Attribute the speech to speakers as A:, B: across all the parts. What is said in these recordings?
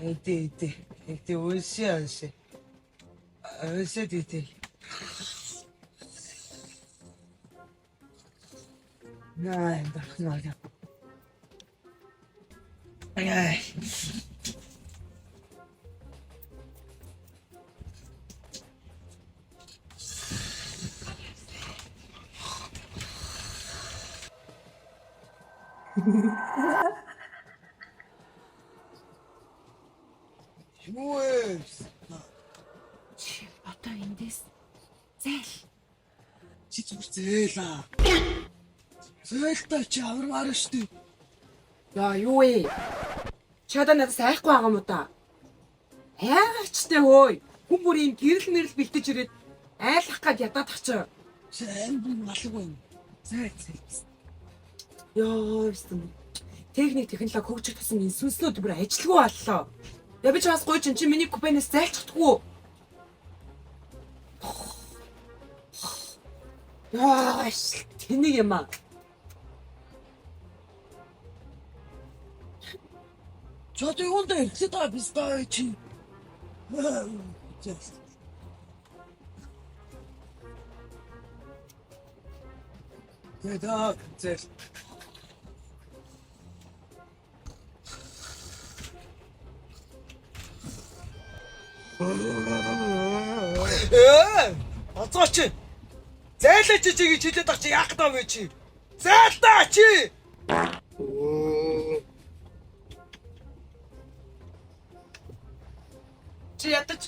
A: 이때 오시아시 어시디디 나인다 나야 아이 뭐해
B: Чи одоо эндээс зайл.
A: чи зүг зээлаа зээлтэй чи авармаар штэ
B: Яа юу вэ? Чи одоо надаас айхгүй байгаа юм уу та? Айгачтай хөөе. Хүн бүр юм гэрэл мэрэл бэлтэж ирээд айлах гад ядаад тах чи.
A: сайн би малаг байна зээл
B: Яа юм. Техник технологи хөгжих тусам энэ сүнслүүд бүр ажилгүй боллоо. Я би ч бас гойч чи миний купенээс зайлчихдаггүй. Яа тэнийг юм аа.
A: 저도 혼자 일치다 비슷하지. 대답, 이제. 어쩌지? зайлаач чигийг чилээд тах чи яах таа вэ чи? Зайлтаа чи.
B: Чи ядаж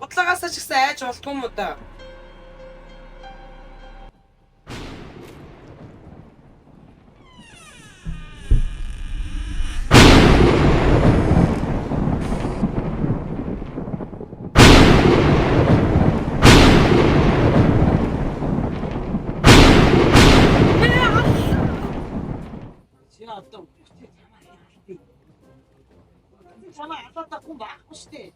B: бодлогоосаа ч гэсэн айж болтгүй юм уу да?
A: Чи одоо чамаа яах вэ? Чамаа алдаад хүн байхгүй шүү дээ.